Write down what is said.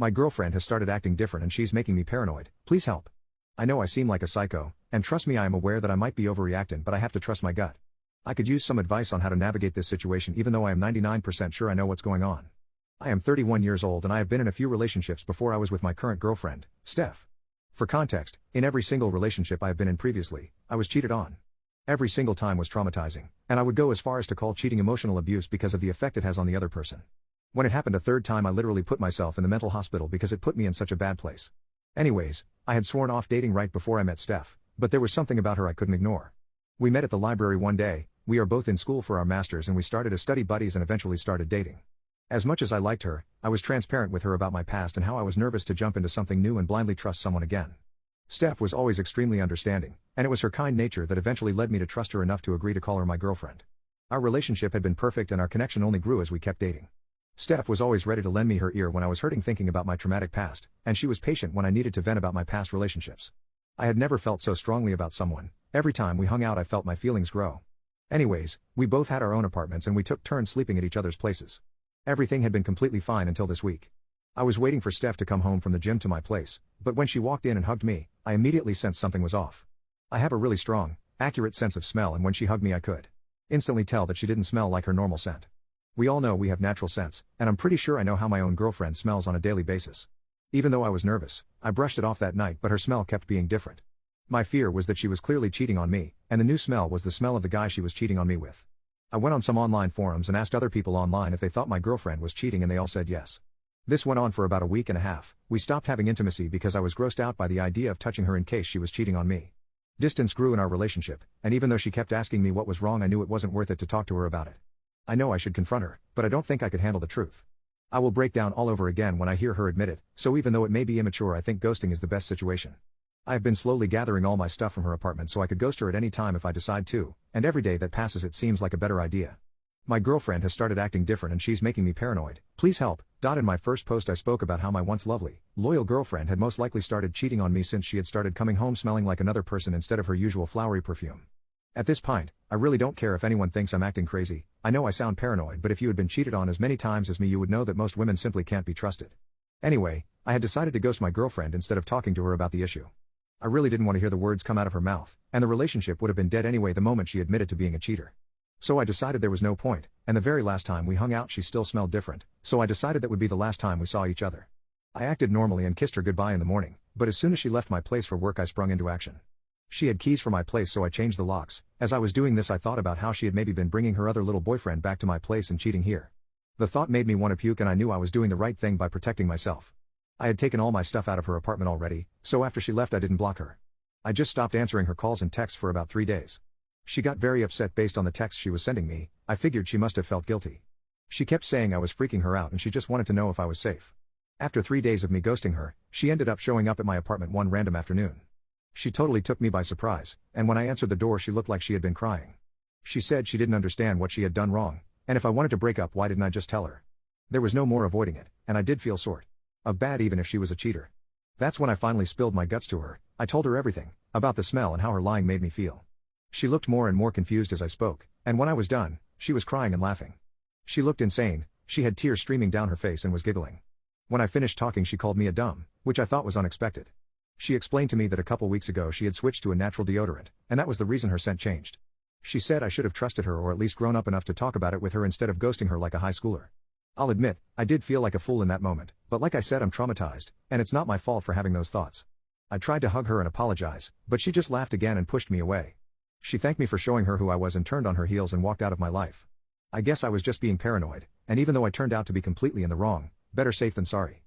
My girlfriend has started acting different and she's making me paranoid. Please help. I know I seem like a psycho, and trust me, I am aware that I might be overreacting, but I have to trust my gut. I could use some advice on how to navigate this situation, even though I am 99% sure I know what's going on. I am 31 years old and I have been in a few relationships before I was with my current girlfriend, Steph. For context, in every single relationship I have been in previously, I was cheated on. Every single time was traumatizing, and I would go as far as to call cheating emotional abuse because of the effect it has on the other person. When it happened a third time, I literally put myself in the mental hospital because it put me in such a bad place. Anyways, I had sworn off dating right before I met Steph, but there was something about her I couldn't ignore. We met at the library one day. We are both in school for our masters and we started as study buddies and eventually started dating. As much as I liked her, I was transparent with her about my past and how I was nervous to jump into something new and blindly trust someone again. Steph was always extremely understanding, and it was her kind nature that eventually led me to trust her enough to agree to call her my girlfriend. Our relationship had been perfect and our connection only grew as we kept dating. Steph was always ready to lend me her ear when I was hurting thinking about my traumatic past, and she was patient when I needed to vent about my past relationships. I had never felt so strongly about someone. Every time we hung out I felt my feelings grow. Anyways, we both had our own apartments and we took turns sleeping at each other's places. Everything had been completely fine until this week. I was waiting for Steph to come home from the gym to my place, but when she walked in and hugged me, I immediately sensed something was off. I have a really strong, accurate sense of smell, and when she hugged me I could instantly tell that she didn't smell like her normal scent. We all know we have natural scents, and I'm pretty sure I know how my own girlfriend smells on a daily basis. Even though I was nervous, I brushed it off that night, but her smell kept being different. My fear was that she was clearly cheating on me, and the new smell was the smell of the guy she was cheating on me with. I went on some online forums and asked other people online if they thought my girlfriend was cheating, and they all said yes. This went on for about a week and a half. We stopped having intimacy because I was grossed out by the idea of touching her in case she was cheating on me. Distance grew in our relationship, and even though she kept asking me what was wrong, I knew it wasn't worth it to talk to her about it. I know I should confront her, but I don't think I could handle the truth. I will break down all over again when I hear her admit it, so even though it may be immature, I think ghosting is the best situation. I have been slowly gathering all my stuff from her apartment so I could ghost her at any time if I decide to, and every day that passes it seems like a better idea. My girlfriend has started acting different and she's making me paranoid. Please help. In my first post I spoke about how my once lovely, loyal girlfriend had most likely started cheating on me since she had started coming home smelling like another person instead of her usual flowery perfume. At this point, I really don't care if anyone thinks I'm acting crazy. I know I sound paranoid, but if you had been cheated on as many times as me, you would know that most women simply can't be trusted. Anyway, I had decided to ghost my girlfriend instead of talking to her about the issue. I really didn't want to hear the words come out of her mouth, and the relationship would have been dead anyway the moment she admitted to being a cheater. So I decided there was no point, and the very last time we hung out she still smelled different, so I decided that would be the last time we saw each other. I acted normally and kissed her goodbye in the morning, but as soon as she left my place for work I sprung into action. She had keys for my place, so I changed the locks. As I was doing this I thought about how she had maybe been bringing her other little boyfriend back to my place and cheating here. The thought made me want to puke, and I knew I was doing the right thing by protecting myself. I had taken all my stuff out of her apartment already, so after she left I didn't block her. I just stopped answering her calls and texts for about 3 days. She got very upset based on the texts she was sending me. I figured she must have felt guilty. She kept saying I was freaking her out and she just wanted to know if I was safe. After 3 days of me ghosting her, she ended up showing up at my apartment one random afternoon. She totally took me by surprise, and when I answered the door she looked like she had been crying. She said she didn't understand what she had done wrong, and if I wanted to break up, why didn't I just tell her? There was no more avoiding it, and I did feel sort of bad even if she was a cheater. That's when I finally spilled my guts to her. I told her everything, about the smell and how her lying made me feel. She looked more and more confused as I spoke, and when I was done, she was crying and laughing. She looked insane. She had tears streaming down her face and was giggling. When I finished talking she called me a dumb, which I thought was unexpected. She explained to me that a couple weeks ago she had switched to a natural deodorant, and that was the reason her scent changed. She said I should have trusted her or at least grown up enough to talk about it with her instead of ghosting her like a high schooler. I'll admit, I did feel like a fool in that moment, but like I said, I'm traumatized, and it's not my fault for having those thoughts. I tried to hug her and apologize, but she just laughed again and pushed me away. She thanked me for showing her who I was and turned on her heels and walked out of my life. I guess I was just being paranoid, and even though I turned out to be completely in the wrong, better safe than sorry.